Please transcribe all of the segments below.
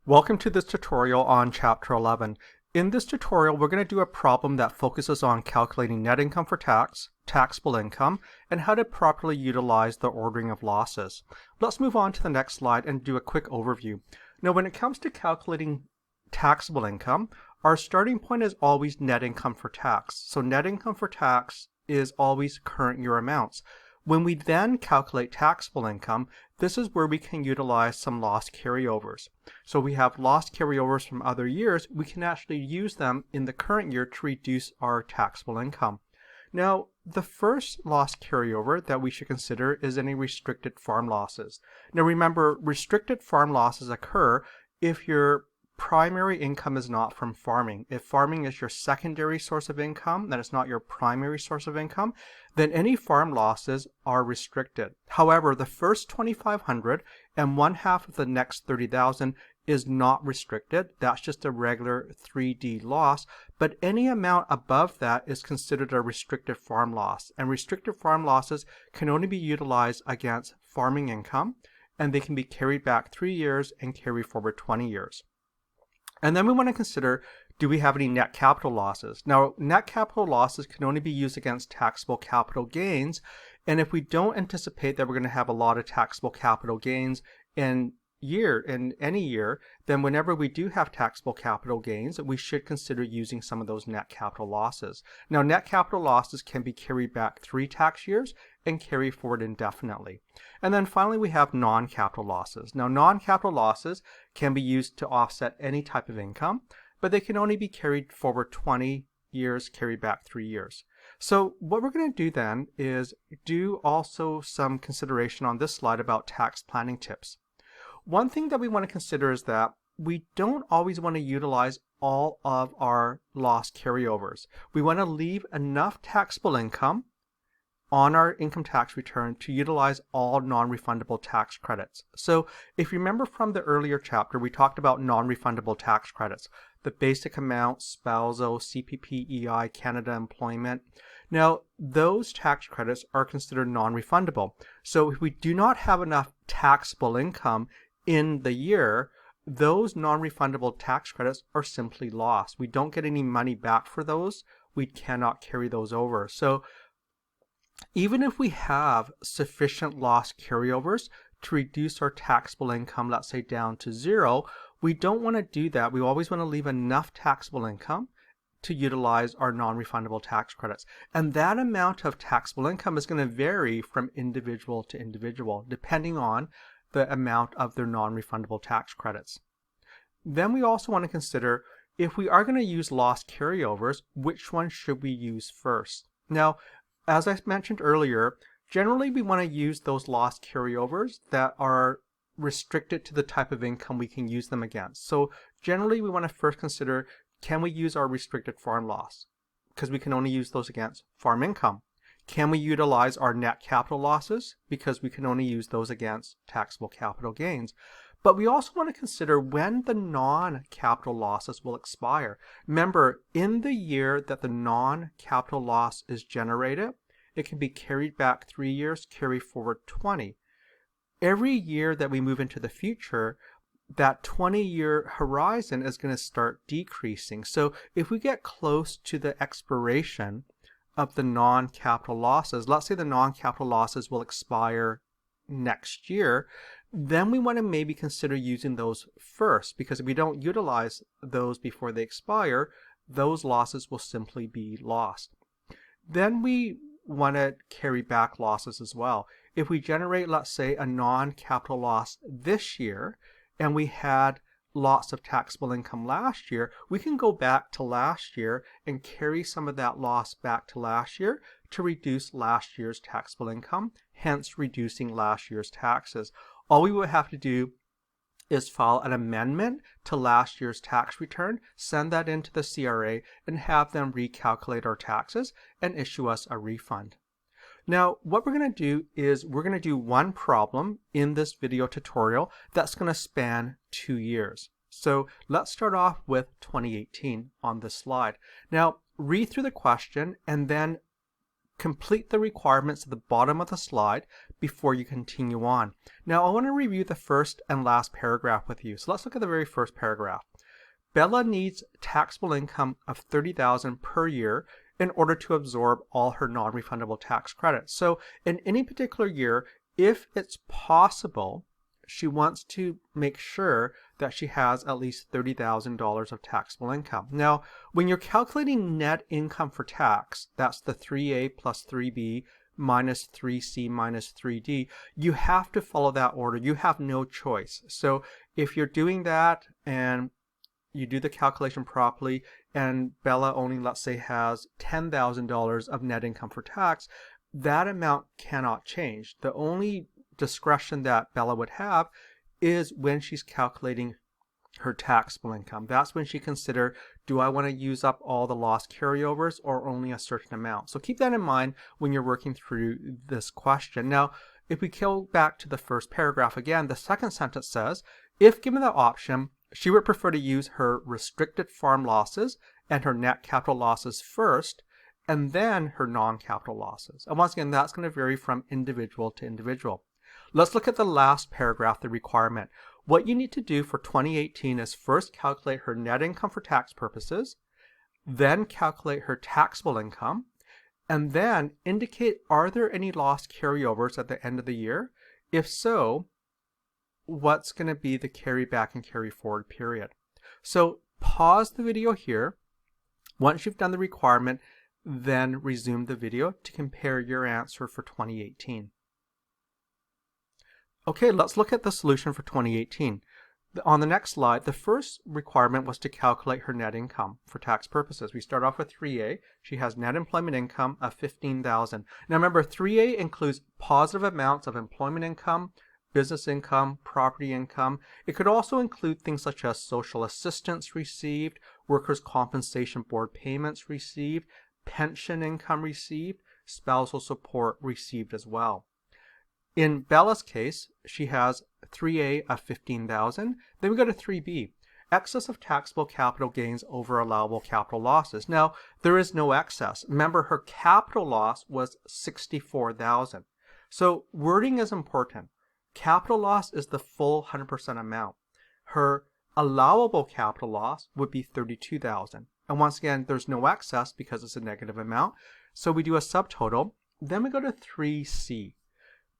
Welcome to this tutorial on Chapter 11. In this tutorial, we're going to do a problem that focuses on calculating net income for tax, taxable income, and how to properly utilize the ordering of losses. Let's move on to the next slide and do a quick overview. Now, when it comes to calculating taxable income, our starting point is always net income for tax. So net income for tax is always current year amounts. When we then calculate taxable income, this is where we can utilize some loss carryovers. So we have loss carryovers from other years. We can actually use them in the current year to reduce our taxable income. Now, the first loss carryover that we should consider is any restricted farm losses. Now remember, restricted farm losses occur if your primary income is not from farming. If farming is your secondary source of income, then it's not your primary source of income, then any farm losses are restricted. However, the first $2,500 and one half of the next $30,000 is not restricted. That's just a regular 3D loss, but any amount above that is considered a restricted farm loss. And restricted farm losses can only be utilized against farming income, and they can be carried back 3 years and carry forward 20 years. And then we want to consider, do we have any net capital losses? Now, net capital losses can only be used against taxable capital gains. And if we don't anticipate that we're going to have a lot of taxable capital gains in any year, then whenever we do have taxable capital gains, we should consider using some of those net capital losses. Now, net capital losses can be carried back 3 tax years and carry forward indefinitely. And then finally, we have non-capital losses. Now, non-capital losses can be used to offset any type of income, but they can only be carried forward 20 years, carried back 3 years. So what we're going to do then is do also some consideration on this slide about tax planning tips. One thing that we want to consider is that we don't always want to utilize all of our loss carryovers. We want to leave enough taxable income on our income tax return to utilize all non-refundable tax credits. So if you remember from the earlier chapter, we talked about non-refundable tax credits, the basic amount, spousal, CPP, EI, Canada employment. Now, those tax credits are considered non-refundable. So if we do not have enough taxable income in the year, those non-refundable tax credits are simply lost. We don't get any money back for those. We cannot carry those over. So even if we have sufficient loss carryovers to reduce our taxable income, let's say down to 0, we don't want to do that. We always want to leave enough taxable income to utilize our non-refundable tax credits. And that amount of taxable income is going to vary from individual to individual, depending on the amount of their non-refundable tax credits. Then we also want to consider, if we are going to use loss carryovers, which one should we use first? Now, as I mentioned earlier, generally we want to use those loss carryovers that are restricted to the type of income we can use them against. So generally we want to first consider, can we use our restricted farm loss? Because we can only use those against farm income. Can we utilize our net capital losses? Because we can only use those against taxable capital gains. But we also want to consider when the non-capital losses will expire. Remember, in the year that the non-capital loss is generated, it can be carried back 3 years, carry forward 20. Every year that we move into the future, that 20-year horizon is going to start decreasing. So if we get close to the expiration of the non-capital losses, let's say the non-capital losses will expire next year, then we want to maybe consider using those first, because if we don't utilize those before they expire, those losses will simply be lost. Then we want to carry back losses as well. If we generate, let's say, a non-capital loss this year, and we had lots of taxable income last year, we can go back to last year and carry some of that loss back to last year to reduce last year's taxable income, hence reducing last year's taxes. All we would have to do is file an amendment to last year's tax return, send that into the CRA, and have them recalculate our taxes and issue us a refund. Now, what we're going to do is we're going to do one problem in this video tutorial that's going to span 2 years. So let's start off with 2018 on this slide. Now, read through the question and then complete the requirements at the bottom of the slide before you continue on. Now, I want to review the first and last paragraph with you. So let's look at the very first paragraph. Bella needs taxable income of $30,000 per year in order to absorb all her non-refundable tax credits. So in any particular year, if it's possible, she wants to make sure that she has at least $30,000 of taxable income. Now, when you're calculating net income for tax, that's the 3A plus 3B minus 3C minus 3D, you have to follow that order. You have no choice. So if you're doing that and you do the calculation properly and Bella only, let's say, has $10,000 of net income for tax, that amount cannot change. The only discretion that Bella would have is when she's calculating her taxable income. That's when she consider, do I want to use up all the loss carryovers or only a certain amount? So keep that in mind when you're working through this question. Now, if we go back to the first paragraph again, the second sentence says, if given the option, she would prefer to use her restricted farm losses and her net capital losses first, and then her non-capital losses. And once again, that's going to vary from individual to individual. Let's look at the last paragraph, the requirement. What you need to do for 2018 is first calculate her net income for tax purposes, then calculate her taxable income, and then indicate, are there any loss carryovers at the end of the year? If so, what's going to be the carry back and carry forward period? So pause the video here. Once you've done the requirement, then resume the video to compare your answer for 2018. Okay, let's look at the solution for 2018. On the next slide, the first requirement was to calculate her net income for tax purposes. We start off with 3A. She has net employment income of $15,000. Now remember, 3A includes positive amounts of employment income, business income, property income. It could also include things such as social assistance received, workers' compensation board payments received, pension income received, spousal support received as well. In Bella's case, she has 3A of $15,000. Then we go to 3B, excess of taxable capital gains over allowable capital losses. Now, there is no excess. Remember, her capital loss was $64,000. So wording is important. Capital loss is the full 100% amount. Her allowable capital loss would be $32,000. And once again, there's no excess because it's a negative amount. So we do a subtotal. Then we go to 3C.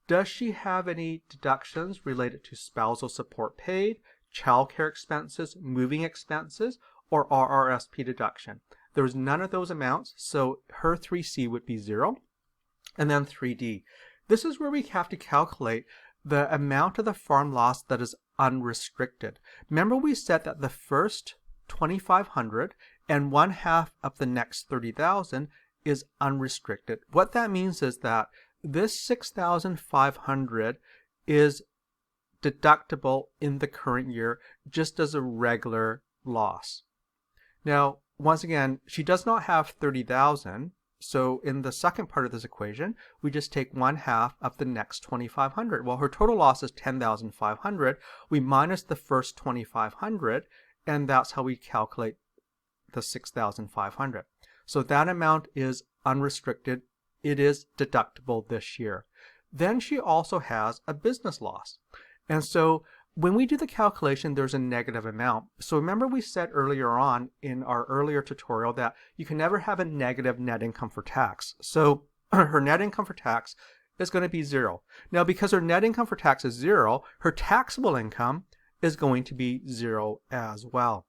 Does she have any deductions related to spousal support paid, childcare expenses, moving expenses, or RRSP deduction? There's none of those amounts, so her 3C would be 0. And then 3D. This is where we have to calculate the amount of the farm loss that is unrestricted. Remember, we said that the first $2,500 and 1/2 of the next $30,000 is unrestricted. What that means is that this $6,500 is deductible in the current year just as a regular loss. Now, once again, she does not have $30,000. So in the second part of this equation, we just take 1/2 of the next $2,500. Well, her total loss is $10,500. We minus the first $2,500, and that's how we calculate the $6,500. So that amount is unrestricted. It is deductible this year. Then she also has a business loss. And so when we do the calculation, there's a negative amount. So remember, we said earlier on in our earlier tutorial that you can never have a negative net income for tax. So her net income for tax is going to be 0. Now, because her net income for tax is 0, her taxable income is going to be 0 as well.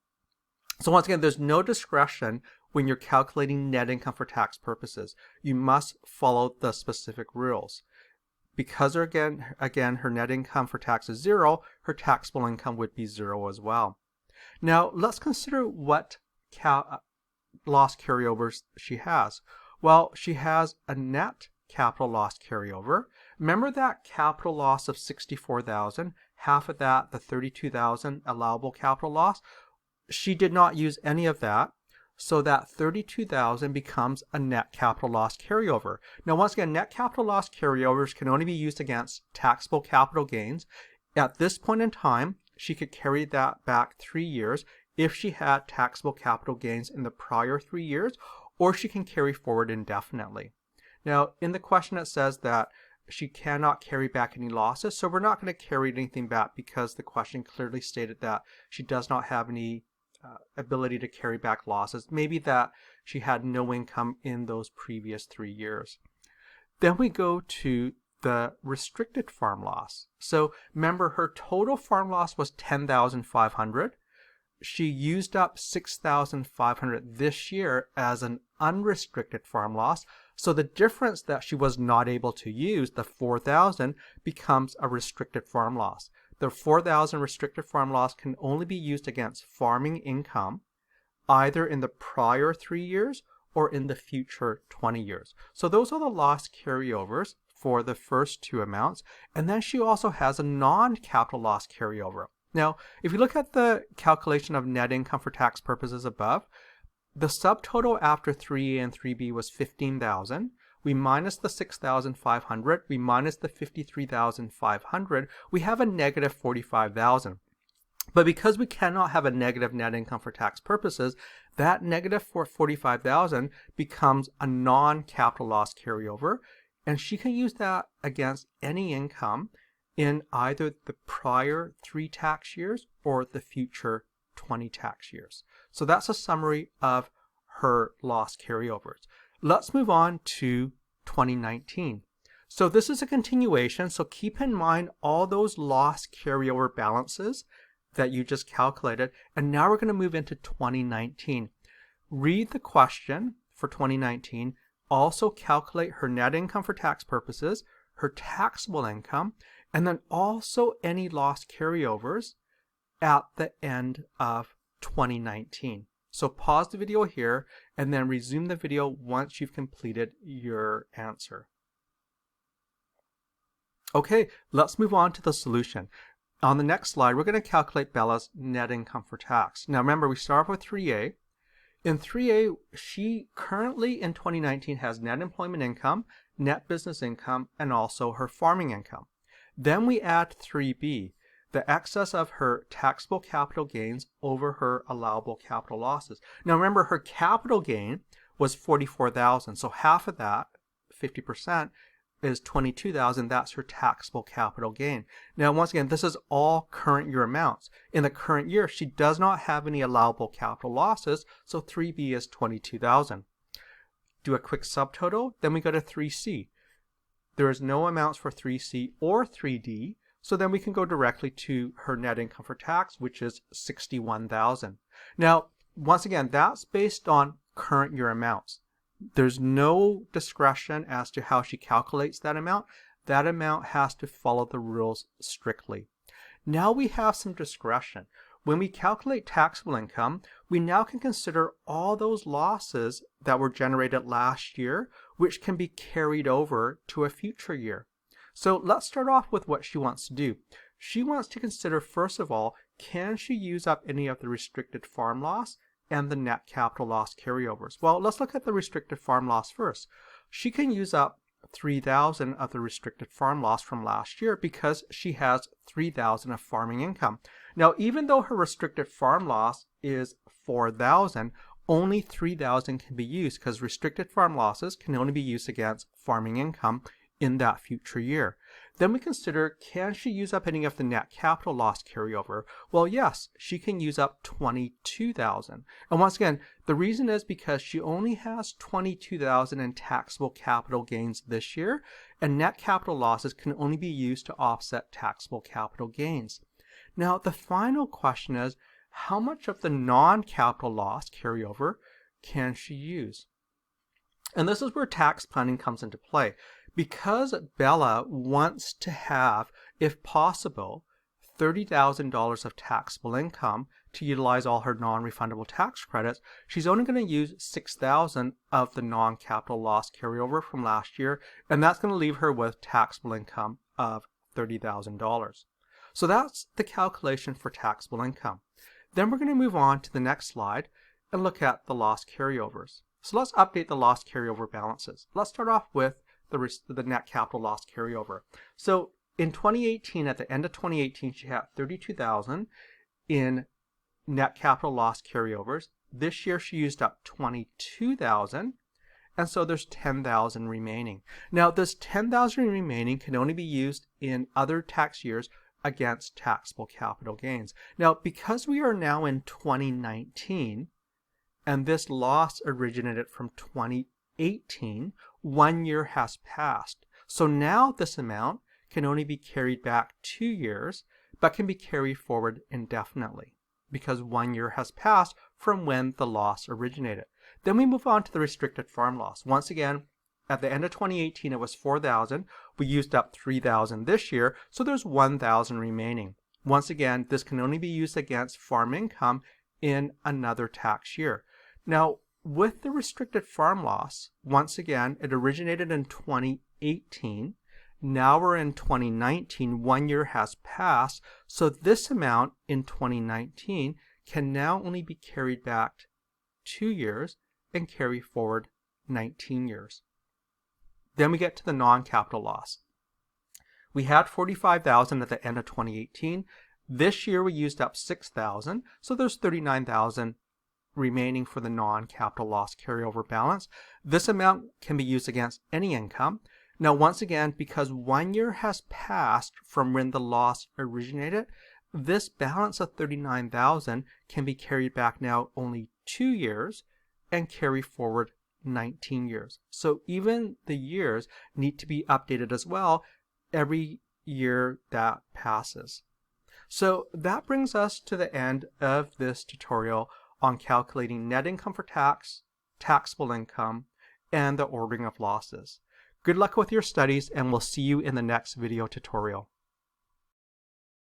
So once again, there's no discretion when you're calculating net income for tax purposes. You must follow the specific rules. Because again, her net income for tax is 0, her taxable income would be 0 as well. Now, let's consider what loss carryovers she has. Well, she has a net capital loss carryover. Remember that capital loss of $64,000, half of that, the $32,000 allowable capital loss? She did not use any of that. So that $32,000 becomes a net capital loss carryover. Now, once again, net capital loss carryovers can only be used against taxable capital gains. At this point in time, she could carry that back 3 years if she had taxable capital gains in the prior 3 years, or she can carry forward indefinitely. Now, in the question it says that she cannot carry back any losses. So we're not going to carry anything back because the question clearly stated that she does not have any ability to carry back losses. Maybe that she had no income in those previous 3 years. Then we go to the restricted farm loss. So remember, her total farm loss was $10,500. She used up $6,500 this year as an unrestricted farm loss. So the difference that she was not able to use, the $4,000, becomes a restricted farm loss. The $4,000 restricted farm loss can only be used against farming income, either in the prior 3 years or in the future 20 years. So those are the loss carryovers for the first two amounts. And then she also has a non-capital loss carryover. Now, if you look at the calculation of net income for tax purposes above, the subtotal after 3A and 3B was $15,000. We minus the $6,500. We minus the $53,500. We have a negative $45,000. But because we cannot have a negative net income for tax purposes, that negative $45,000 becomes a non-capital loss carryover, and she can use that against any income in either the prior 3 tax years or the future 20 tax years. So that's a summary of her loss carryovers. Let's move on to 2019. So this is a continuation, so keep in mind all those loss carryover balances that you just calculated, and now we're going to move into 2019. Read the question for 2019, also calculate her net income for tax purposes, her taxable income, and then also any loss carryovers at the end of 2019. So pause the video here and then resume the video once you've completed your answer. Okay, let's move on to the solution. On the next slide, we're going to calculate Bella's net income for tax. Now remember, we start off with 3A. In 3A, she currently in 2019 has net employment income, net business income, and also her farming income. Then we add 3B, the excess of her taxable capital gains over her allowable capital losses. Now remember, her capital gain was $44,000, so half of that, 50%, is $22,000. That's her taxable capital gain. Now once again, this is all current year amounts. In the current year, she does not have any allowable capital losses, so 3B is $22,000. Do a quick subtotal, then we go to 3C. There is no amounts for 3C or 3D, so then we can go directly to her net income for tax, which is $61,000. Now, once again, that's based on current year amounts. There's no discretion as to how she calculates that amount. That amount has to follow the rules strictly. Now we have some discretion. When we calculate taxable income, we now can consider all those losses that were generated last year, which can be carried over to a future year. So let's start off with what she wants to do. She wants to consider, first of all, can she use up any of the restricted farm loss and the net capital loss carryovers? Well, let's look at the restricted farm loss first. She can use up $3,000 of the restricted farm loss from last year because she has $3,000 of farming income. Now, even though her restricted farm loss is $4,000, only $3,000 can be used because restricted farm losses can only be used against farming income in that future year. Then we consider, can she use up any of the net capital loss carryover? Well, yes, she can use up $22,000. And once again, the reason is because she only has $22,000 in taxable capital gains this year, and net capital losses can only be used to offset taxable capital gains. Now, the final question is, how much of the non-capital loss carryover can she use? And this is where tax planning comes into play. Because Bella wants to have, if possible, $30,000 of taxable income to utilize all her non-refundable tax credits, she's only going to use $6,000 of the non-capital loss carryover from last year, and that's going to leave her with taxable income of $30,000. So that's the calculation for taxable income. Then we're going to move on to the next slide and look at the loss carryovers. So let's update the loss carryover balances. Let's start off with the net capital loss carryover. So in 2018, at the end of 2018, she had $32,000 in net capital loss carryovers. This year she used up $22,000, and so there's 10,000 remaining. Now this 10,000 remaining can only be used in other tax years against taxable capital gains. Now because we are now in 2019 and this loss originated from 2018, 1 year has passed. So now this amount can only be carried back 2 years, but can be carried forward indefinitely because 1 year has passed from when the loss originated. Then we move on to the restricted farm loss. Once again, at the end of 2018, it was 4,000. We used up 3,000 this year, so there's 1,000 remaining. Once again, this can only be used against farm income in another tax year. Now, with the restricted farm loss, once again, it originated in 2018. Now we're in 2019, 1 year has passed, so this amount in 2019 can now only be carried back 2 years and carry forward 19 years. Then we get to the non-capital loss. We had 45,000 at the end of 2018. This year we used up 6,000, so there's 39,000 remaining for the non-capital loss carryover balance. This amount can be used against any income. Now, once again, because 1 year has passed from when the loss originated, this balance of 39,000 can be carried back now only 2 years and carry forward 19 years. So even the years need to be updated as well every year that passes. So that brings us to the end of this tutorial on calculating net income for tax, taxable income, and the ordering of losses. Good luck with your studies, and we'll see you in the next video tutorial.